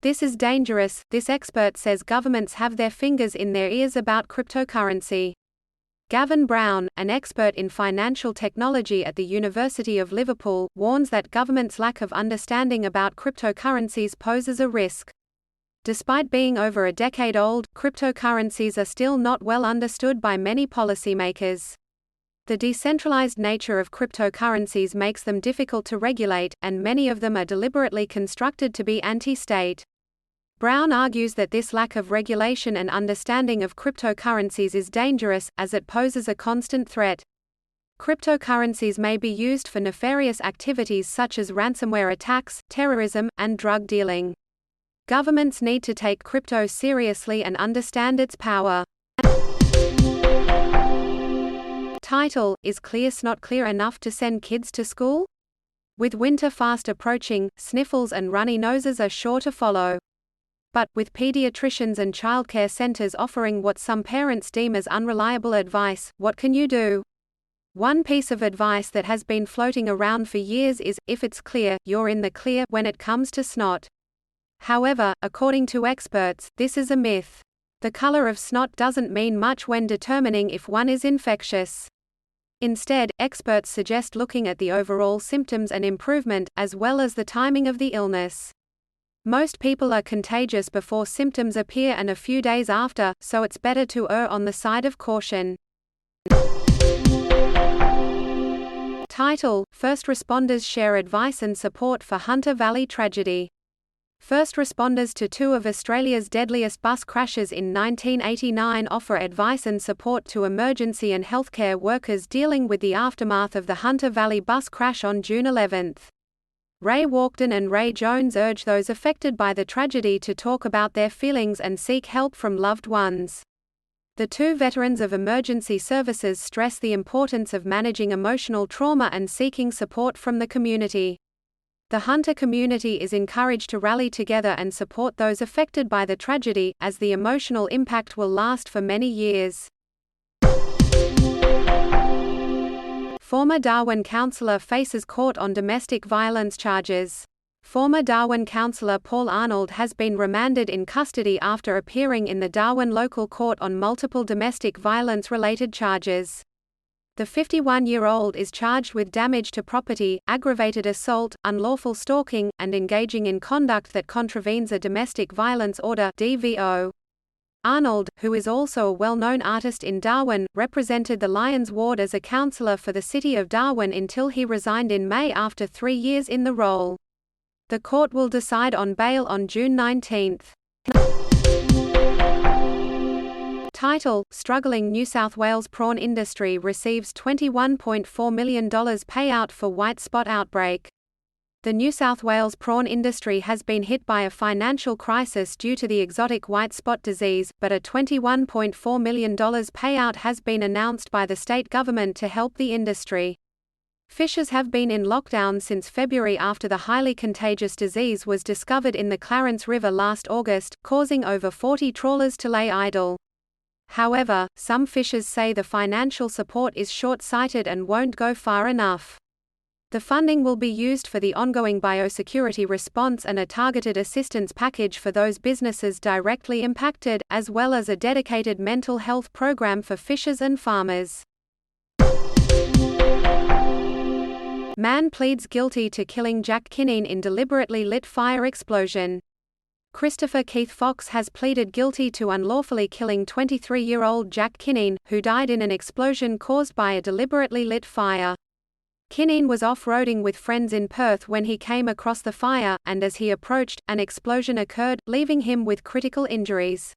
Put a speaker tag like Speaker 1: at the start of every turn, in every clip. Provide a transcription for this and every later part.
Speaker 1: This is dangerous. This expert says governments have their fingers in their ears about cryptocurrency. Gavin Brown, an expert in financial technology at the University of Liverpool, warns that governments' lack of understanding about cryptocurrencies poses a risk. Despite being over a decade old, cryptocurrencies are still not well understood by many policymakers. The decentralized nature of cryptocurrencies makes them difficult to regulate, and many of them are deliberately constructed to be anti-state. Brown argues that this lack of regulation and understanding of cryptocurrencies is dangerous, as it poses a constant threat. Cryptocurrencies may be used for nefarious activities such as ransomware attacks, terrorism, and drug dealing. Governments need to take crypto seriously and understand its power. Title: Is clear snot clear enough to send kids to school? With winter fast approaching, sniffles and runny noses are sure to follow. But, with pediatricians and childcare centers offering what some parents deem as unreliable advice, what can you do? One piece of advice that has been floating around for years is, if it's clear, you're in the clear when it comes to snot. However, according to experts, this is a myth. The color of snot doesn't mean much when determining if one is infectious. Instead, experts suggest looking at the overall symptoms and improvement, as well as the timing of the illness. Most people are contagious before symptoms appear and a few days after, so it's better to err on the side of caution. Title: First responders share advice and support for Hunter Valley tragedy. First responders to two of Australia's deadliest bus crashes in 1989 offer advice and support to emergency and healthcare workers dealing with the aftermath of the Hunter Valley bus crash on June 11. Ray Walkden and Ray Jones urge those affected by the tragedy to talk about their feelings and seek help from loved ones. The two veterans of emergency services stress the importance of managing emotional trauma and seeking support from the community. The Hunter community is encouraged to rally together and support those affected by the tragedy, as the emotional impact will last for many years. Former Darwin councillor faces court on domestic violence charges. Former Darwin councillor Paul Arnold has been remanded in custody after appearing in the Darwin local court on multiple domestic violence-related charges. The 51-year-old is charged with damage to property, aggravated assault, unlawful stalking, and engaging in conduct that contravenes a domestic violence order (DVO). Arnold, who is also a well-known artist in Darwin, represented the Lions ward as a councillor for the city of Darwin until he resigned in May after 3 years in the role. The court will decide on bail on June 19. Title: Struggling New South Wales prawn industry receives $21.4 million payout for white spot outbreak. The New South Wales prawn industry has been hit by a financial crisis due to the exotic white spot disease, but a $21.4 million payout has been announced by the state government to help the industry. Fishers have been in lockdown since February after the highly contagious disease was discovered in the Clarence River last August, causing over 40 trawlers to lay idle. However, some fishers say the financial support is short-sighted and won't go far enough. The funding will be used for the ongoing biosecurity response and a targeted assistance package for those businesses directly impacted, as well as a dedicated mental health program for fishers and farmers. Man pleads guilty to killing Jack Kineen in deliberately lit fire explosion. Christopher Keith Fox has pleaded guilty to unlawfully killing 23-year-old Jack Kineen, who died in an explosion caused by a deliberately lit fire. Kineen was off-roading with friends in Perth when he came across the fire, and as he approached, an explosion occurred, leaving him with critical injuries.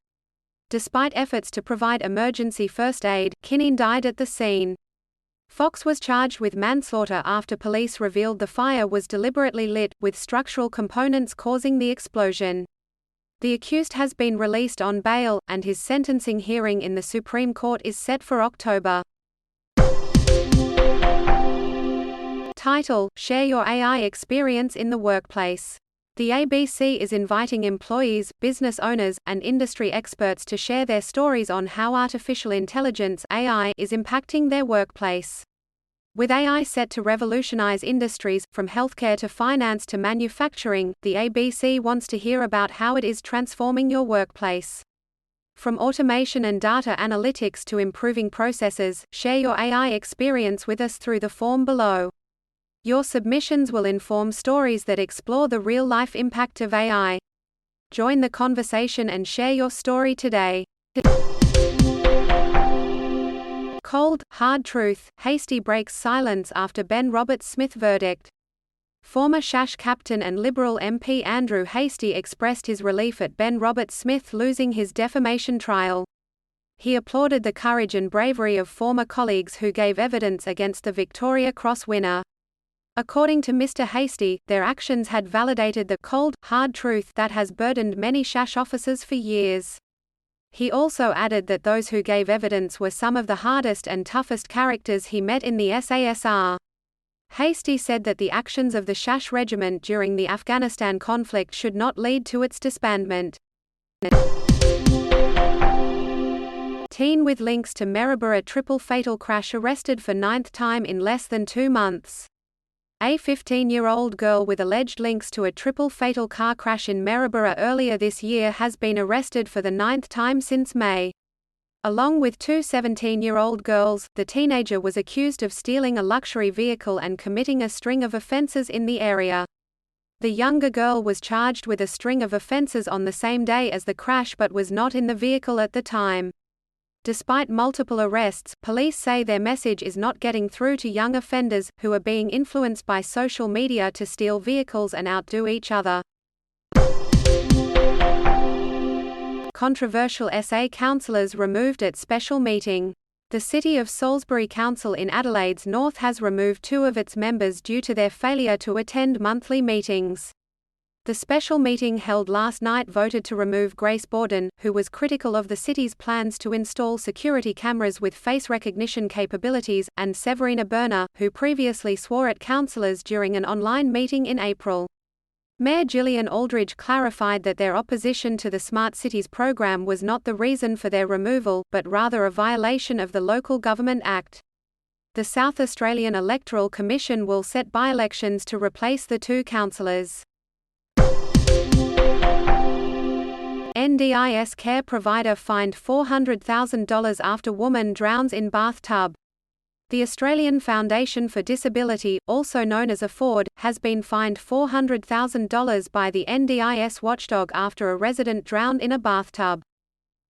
Speaker 1: Despite efforts to provide emergency first aid, Kineen died at the scene. Fox was charged with manslaughter after police revealed the fire was deliberately lit, with structural components causing the explosion. The accused has been released on bail, and his sentencing hearing in the Supreme Court is set for October. Title: Share your AI experience in the workplace. The ABC is inviting employees, business owners, and industry experts to share their stories on how artificial intelligence (AI) is impacting their workplace. With AI set to revolutionize industries, from healthcare to finance to manufacturing, the ABC wants to hear about how it is transforming your workplace. From automation and data analytics to improving processes, share your AI experience with us through the form below. Your submissions will inform stories that explore the real-life impact of AI. Join the conversation and share your story today. Cold, hard truth, Hastie breaks silence after Ben Roberts-Smith verdict. Former SHASH captain and Liberal MP Andrew Hastie expressed his relief at Ben Roberts-Smith losing his defamation trial. He applauded the courage and bravery of former colleagues who gave evidence against the Victoria Cross winner. According to Mr. Hastie, their actions had validated the cold, hard truth that has burdened many SHASH officers for years. He also added that those who gave evidence were some of the hardest and toughest characters he met in the SASR. Hastie said that the actions of the SHASH regiment during the Afghanistan conflict should not lead to its disbandment. Teen with links to Maryborough triple fatal crash arrested for 9th time in less than 2 months. A 15-year-old girl with alleged links to a triple fatal car crash in Maryborough earlier this year has been arrested for the 9th time since May. Along with two 17-year-old girls, the teenager was accused of stealing a luxury vehicle and committing a string of offences in the area. The younger girl was charged with a string of offences on the same day as the crash but was not in the vehicle at the time. Despite multiple arrests, police say their message is not getting through to young offenders, who are being influenced by social media to steal vehicles and outdo each other. Controversial SA councillors removed at special meeting. The City of Salisbury Council in Adelaide's north has removed 2 of its members due to their failure to attend monthly meetings. The special meeting held last night voted to remove Grace Borden, who was critical of the city's plans to install security cameras with face recognition capabilities, and Severina Berner, who previously swore at councillors during an online meeting in April. Mayor Gillian Aldridge clarified that their opposition to the Smart Cities program was not the reason for their removal, but rather a violation of the Local Government Act. The South Australian Electoral Commission will set by-elections to replace the 2 councillors. NDIS care provider fined $400,000 after woman drowns in bathtub. The Australian Foundation for Disability, also known as AFFORD, has been fined $400,000 by the NDIS watchdog after a resident drowned in a bathtub.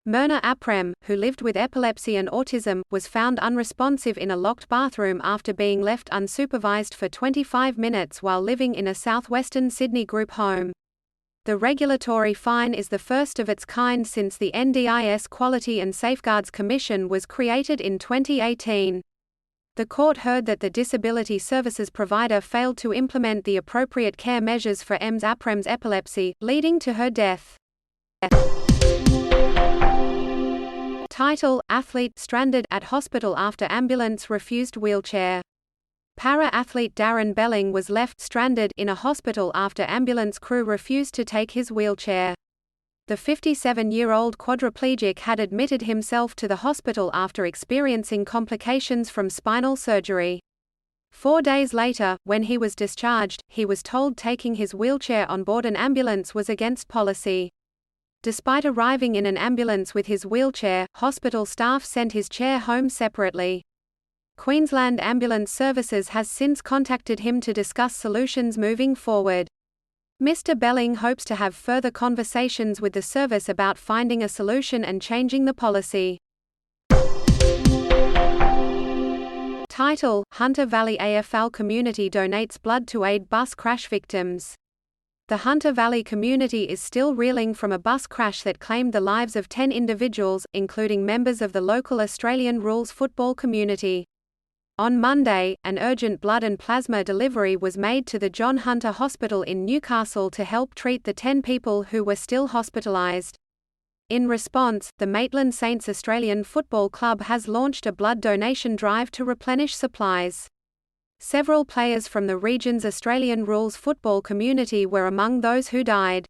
Speaker 1: Myrna Aprem, who lived with epilepsy and autism, was found unresponsive in a locked bathroom after being left unsupervised for 25 minutes while living in a southwestern Sydney group home. The regulatory fine is the first of its kind since the NDIS Quality and Safeguards Commission was created in 2018. The court heard that the disability services provider failed to implement the appropriate care measures for Ms. Aprem's epilepsy, leading to her death. Title: Athlete stranded at hospital after ambulance refused wheelchair. Para-athlete Darren Belling was left stranded in a hospital after ambulance crew refused to take his wheelchair. The 57-year-old quadriplegic had admitted himself to the hospital after experiencing complications from spinal surgery. 4 days later, when he was discharged, he was told taking his wheelchair on board an ambulance was against policy. Despite arriving in an ambulance with his wheelchair, hospital staff sent his chair home separately. Queensland Ambulance Services has since contacted him to discuss solutions moving forward. Mr. Belling hopes to have further conversations with the service about finding a solution and changing the policy. Title: Hunter Valley AFL community donates blood to aid bus crash victims. The Hunter Valley community is still reeling from a bus crash that claimed the lives of 10 individuals, including members of the local Australian rules football community. On Monday, an urgent blood and plasma delivery was made to the John Hunter Hospital in Newcastle to help treat the 10 people who were still hospitalised. In response, the Maitland Saints Australian Football Club has launched a blood donation drive to replenish supplies. Several players from the region's Australian rules football community were among those who died.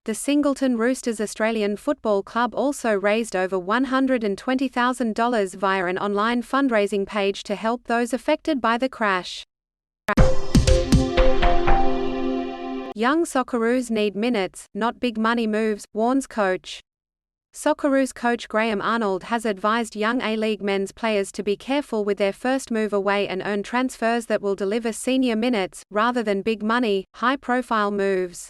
Speaker 1: The Singleton Roosters Australian Football Club also raised over $120,000 via an online fundraising page to help those affected by the crash. Young Socceroos need minutes, not big money moves, warns coach. Socceroos coach Graham Arnold has advised young A-League men's players to be careful with their first move away and earn transfers that will deliver senior minutes, rather than big money, high-profile moves.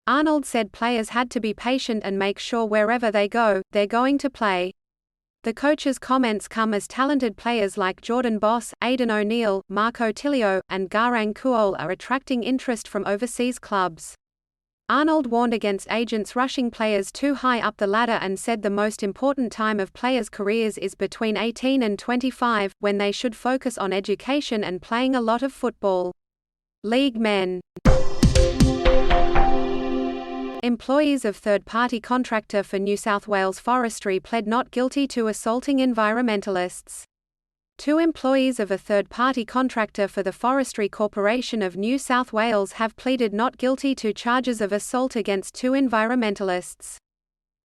Speaker 1: Arnold said players had to be patient and make sure wherever they go, they're going to play. The coach's comments come as talented players like Jordan Boss, Aidan O'Neill, Marco Tilio, and Garang Kuol are attracting interest from overseas clubs. Arnold warned against agents rushing players too high up the ladder and said the most important time of players' careers is between 18 and 25, when they should focus on education and playing a lot of football. League men. Employees of third-party contractor for New South Wales Forestry pled not guilty to assaulting environmentalists. 2 employees of a third-party contractor for the Forestry Corporation of New South Wales have pleaded not guilty to charges of assault against 2 environmentalists.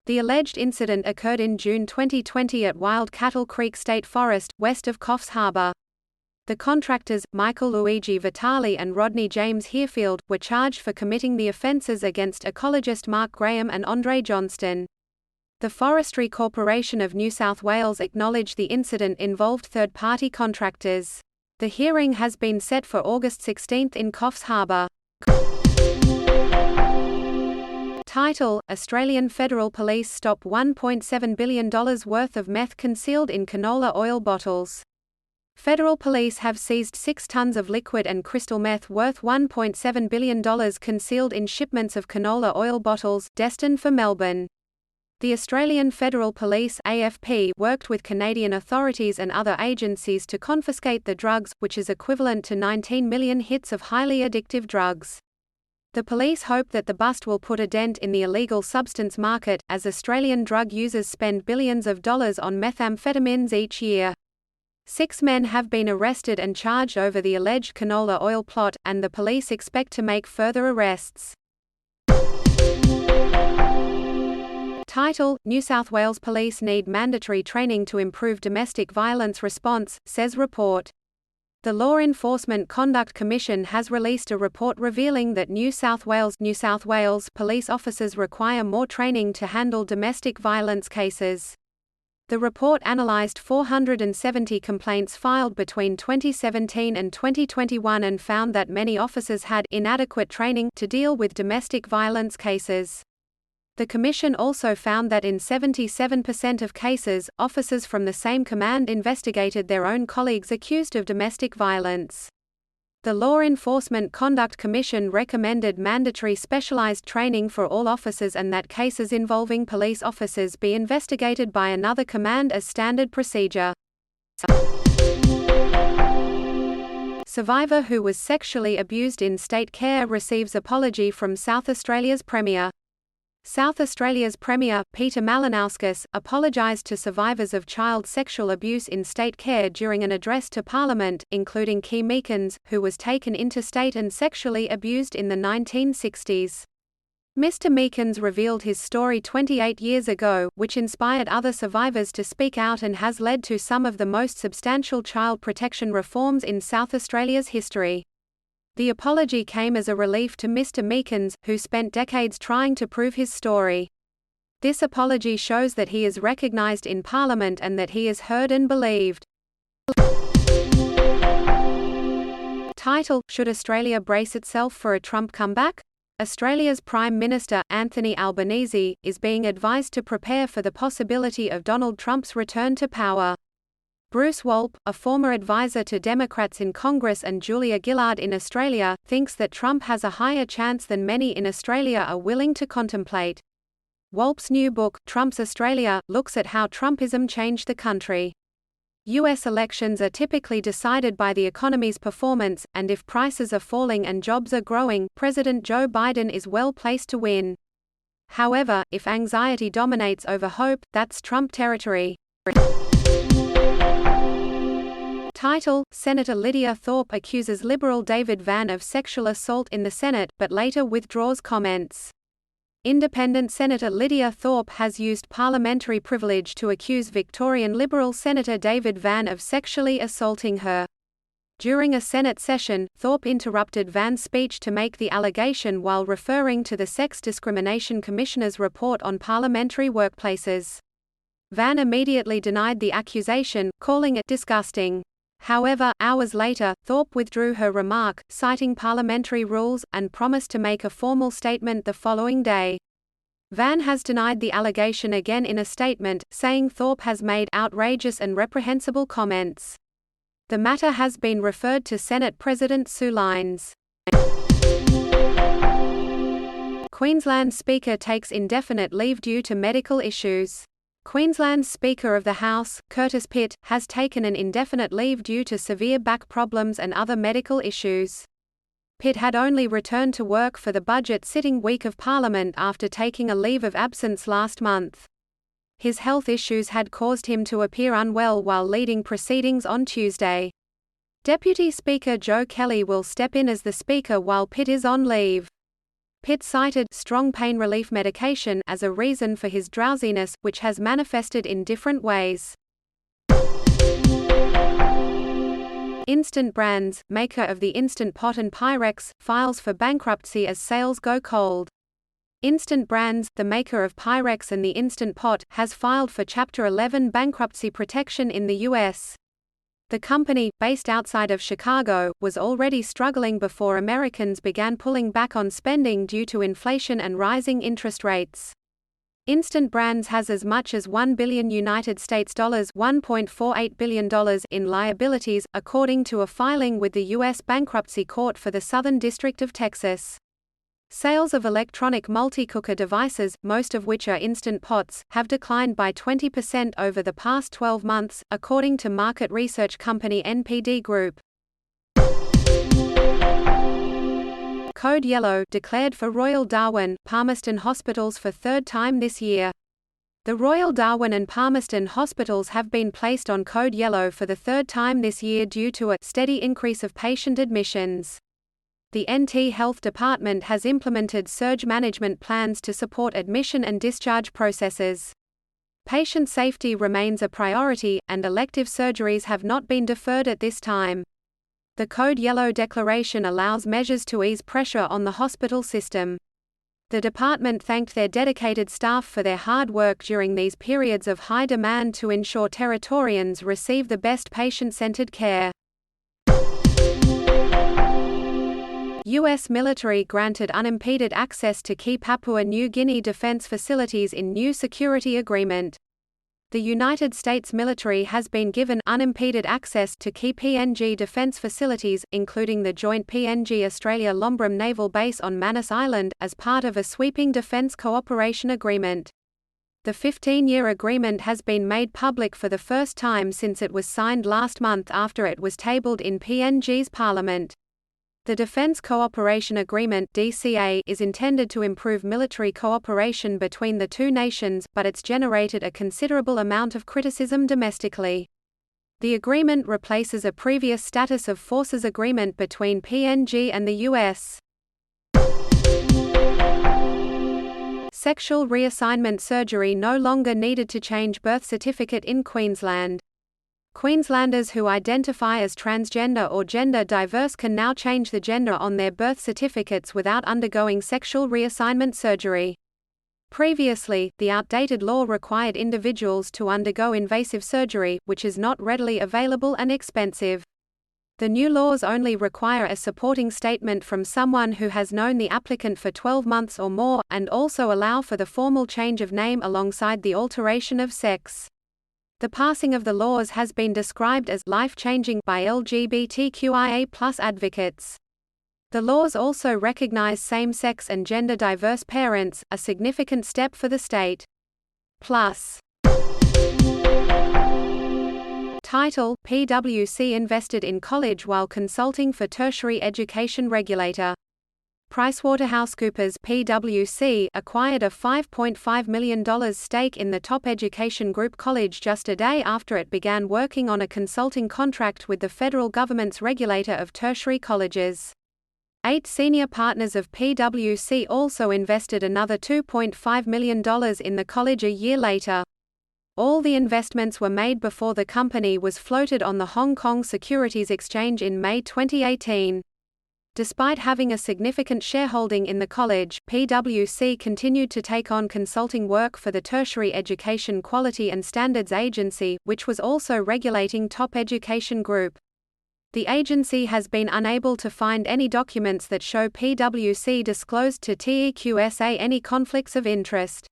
Speaker 1: The alleged incident occurred in June 2020 at Wild Cattle Creek State Forest, west of Coffs Harbour. The contractors, Michael Luigi Vitali and Rodney James Herefield, were charged for committing the offences against ecologist Mark Graham and Andre Johnston. The Forestry Corporation of New South Wales acknowledged the incident involved third-party contractors. The hearing has been set for August 16 in Coffs Harbour. Title: Australian Federal Police stop $1.7 billion worth of meth concealed in canola oil bottles. Federal police have seized 6 tons of liquid and crystal meth worth $1.7 billion concealed in shipments of canola oil bottles, destined for Melbourne. The Australian Federal Police (AFP) worked with Canadian authorities and other agencies to confiscate the drugs, which is equivalent to 19 million hits of highly addictive drugs. The police hope that the bust will put a dent in the illegal substance market, as Australian drug users spend billions of dollars on methamphetamines each year. 6 men have been arrested and charged over the alleged canola oil plot, and the police expect to make further arrests. Title: New South Wales Police need mandatory training to improve domestic violence response, says report. The Law Enforcement Conduct Commission has released a report revealing that New South Wales police officers require more training to handle domestic violence cases. The report analysed 470 complaints filed between 2017 and 2021 and found that many officers had inadequate training to deal with domestic violence cases. The Commission also found that in 77% of cases, officers from the same command investigated their own colleagues accused of domestic violence. The Law Enforcement Conduct Commission recommended mandatory specialised training for all officers and that cases involving police officers be investigated by another command as standard procedure. Survivor who was sexually abused in state care receives apology from South Australia's Premier. South Australia's Premier, Peter Malinauskas, apologised to survivors of child sexual abuse in state care during an address to Parliament, including Key Meekins, who was taken interstate and sexually abused in the 1960s. Mr. Meekins revealed his story 28 years ago, which inspired other survivors to speak out and has led to some of the most substantial child protection reforms in South Australia's history. The apology came as a relief to Mr. Meekins, who spent decades trying to prove his story. This apology shows that he is recognised in Parliament and that he is heard and believed. Title: Should Australia brace itself for a Trump comeback? Australia's Prime Minister, Anthony Albanese, is being advised to prepare for the possibility of Donald Trump's return to power. Bruce Wolpe, a former advisor to Democrats in Congress and Julia Gillard in Australia, thinks that Trump has a higher chance than many in Australia are willing to contemplate. Wolpe's new book, Trump's Australia, looks at how Trumpism changed the country. U.S. elections are typically decided by the economy's performance, and if prices are falling and jobs are growing, President Joe Biden is well placed to win. However, if anxiety dominates over hope, that's Trump territory. Title: Senator Lydia Thorpe accuses Liberal David Van of sexual assault in the Senate, but later withdraws comments. Independent Senator Lydia Thorpe has used parliamentary privilege to accuse Victorian Liberal Senator David Van of sexually assaulting her. During a Senate session, Thorpe interrupted Van's speech to make the allegation while referring to the Sex Discrimination Commissioner's report on parliamentary workplaces. Van immediately denied the accusation, calling it disgusting. However, hours later, Thorpe withdrew her remark, citing parliamentary rules, and promised to make a formal statement the following day. Van has denied the allegation again in a statement, saying Thorpe has made outrageous and reprehensible comments. The matter has been referred to Senate President Sue Lines. Queensland Speaker takes indefinite leave due to medical issues. Queensland's Speaker of the House, Curtis Pitt, has taken an indefinite leave due to severe back problems and other medical issues. Pitt had only returned to work for the budget sitting week of Parliament after taking a leave of absence last month. His health issues had caused him to appear unwell while leading proceedings on Tuesday. Deputy Speaker Joe Kelly will step in as the Speaker while Pitt is on leave. Pitt cited strong pain relief medication as a reason for his drowsiness, which has manifested in different ways. Instant Brands, maker of the Instant Pot and Pyrex, files for bankruptcy as sales go cold. Instant Brands, the maker of Pyrex and the Instant Pot, has filed for Chapter 11 bankruptcy protection in the U.S. The company, based outside of Chicago, was already struggling before Americans began pulling back on spending due to inflation and rising interest rates. Instant Brands has as much as $1 billion $1.48 billion in liabilities, according to a filing with the U.S. Bankruptcy Court for the Southern District of Texas. Sales of electronic multi-cooker devices, most of which are Instant Pots, have declined by 20% over the past 12 months, according to market research company NPD Group. Code Yellow declared for Royal Darwin, Palmerston Hospitals for third time this year. The Royal Darwin and Palmerston Hospitals have been placed on Code Yellow for the third time this year due to a steady increase of patient admissions. The NT Health Department has implemented surge management plans to support admission and discharge processes. Patient safety remains a priority, and elective surgeries have not been deferred at this time. The Code Yellow declaration allows measures to ease pressure on the hospital system. The department thanked their dedicated staff for their hard work during these periods of high demand to ensure Territorians receive the best patient-centered care. U.S. military granted unimpeded access to key Papua New Guinea defense facilities in new security agreement. The United States military has been given unimpeded access to key PNG defense facilities, including the joint PNG Australia-Lombram Naval Base on Manus Island, as part of a sweeping defense cooperation agreement. The 15-year agreement has been made public for the first time since it was signed last month after it was tabled in PNG's parliament. The Defense Cooperation Agreement (DCA) is intended to improve military cooperation between the two nations, but it's generated a considerable amount of criticism domestically. The agreement replaces a previous status of forces agreement between PNG and the U.S. Sexual reassignment surgery no longer needed to change birth certificate in Queensland. Queenslanders who identify as transgender or gender diverse can now change the gender on their birth certificates without undergoing sexual reassignment surgery. Previously, the outdated law required individuals to undergo invasive surgery, which is not readily available and expensive. The new laws only require a supporting statement from someone who has known the applicant for 12 months or more, and also allow for the formal change of name alongside the alteration of sex. The passing of the laws has been described as life-changing by LGBTQIA+ advocates. The laws also recognize same-sex and gender-diverse parents, a significant step for the state. Plus. Title: PwC invested in college while consulting for tertiary education regulator. PricewaterhouseCoopers (PwC) acquired a $5.5 million stake in the top education group College just a day after it began working on a consulting contract with the federal government's regulator of tertiary colleges. 8 senior partners of PwC also invested another $2.5 million in the college a year later. All the investments were made before the company was floated on the Hong Kong Securities Exchange in May 2018. Despite having a significant shareholding in the college, PwC continued to take on consulting work for the Tertiary Education Quality and Standards Agency, which was also regulating Top Education Group. The agency has been unable to find any documents that show PwC disclosed to TEQSA any conflicts of interest.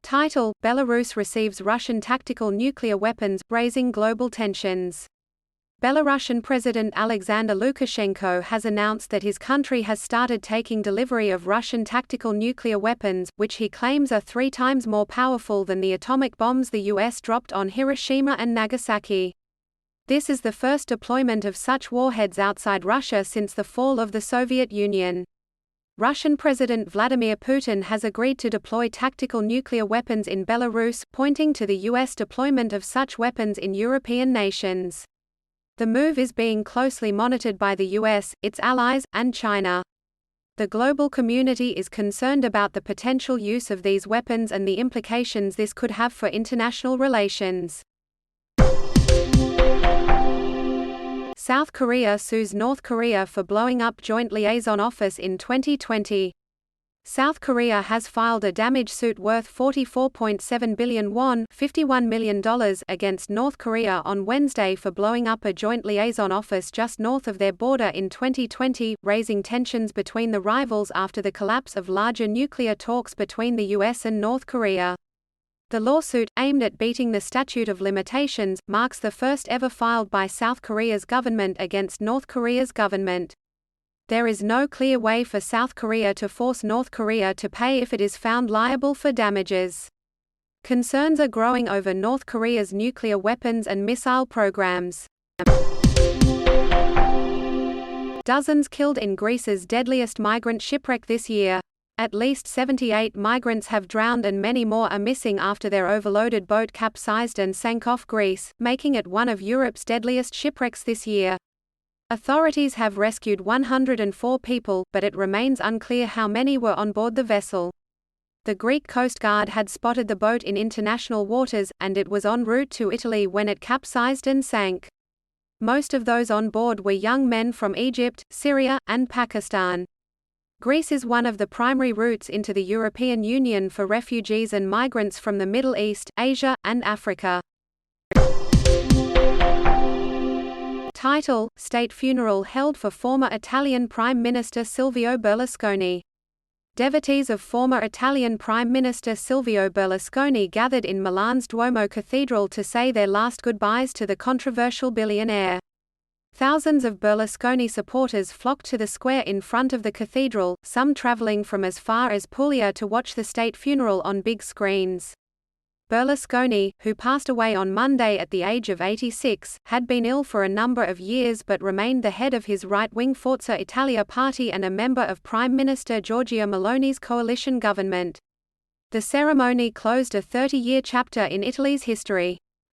Speaker 1: Title: Belarus receives Russian tactical nuclear weapons, raising global tensions. Belarusian President Alexander Lukashenko has announced that his country has started taking delivery of Russian tactical nuclear weapons, which he claims are 3 times more powerful than the atomic bombs the US dropped on Hiroshima and Nagasaki. This is the first deployment of such warheads outside Russia since the fall of the Soviet Union. Russian President Vladimir Putin has agreed to deploy tactical nuclear weapons in Belarus, pointing to the US deployment of such weapons in European nations. The move is being closely monitored by the US, its allies, and China. The global community is concerned about the potential use of these weapons and the implications this could have for international relations. South Korea sues North Korea for blowing up joint liaison office in 2020. South Korea has filed a damage suit worth 44.7 billion won $51 million against North Korea on Wednesday for blowing up a joint liaison office just north of their border in 2020, raising tensions between the rivals after the collapse of larger nuclear talks between the US and North Korea. The lawsuit, aimed at beating the statute of limitations, marks the first ever filed by South Korea's government against North Korea's government. There is no clear way for South Korea to force North Korea to pay if it is found liable for damages. Concerns are growing over North Korea's nuclear weapons and missile programs. Dozens killed in Greece's deadliest migrant shipwreck this year. At least 78 migrants have drowned and many more are missing after their overloaded boat capsized and sank off Greece, making it one of Europe's deadliest shipwrecks this year. Authorities have rescued 104 people, but it remains unclear how many were on board the vessel. The Greek Coast Guard had spotted the boat in international waters, and it was en route to Italy when it capsized and sank. Most of those on board were young men from Egypt, Syria, and Pakistan. Greece is one of the primary routes into the European Union for refugees and migrants from the Middle East, Asia, and Africa. Title: State funeral held for former Italian Prime Minister Silvio Berlusconi. Devotees of former Italian Prime Minister Silvio Berlusconi gathered in Milan's Duomo Cathedral to say their last goodbyes to the controversial billionaire. Thousands of Berlusconi supporters flocked to the square in front of the cathedral, some traveling from as far as Puglia to watch the state funeral on big screens. Berlusconi, who passed away on Monday at the age of 86, had been ill for a number of years but remained the head of his right-wing Forza Italia party and a member of Prime Minister Giorgia Meloni's coalition government. The ceremony closed a 30-year chapter in Italy's history.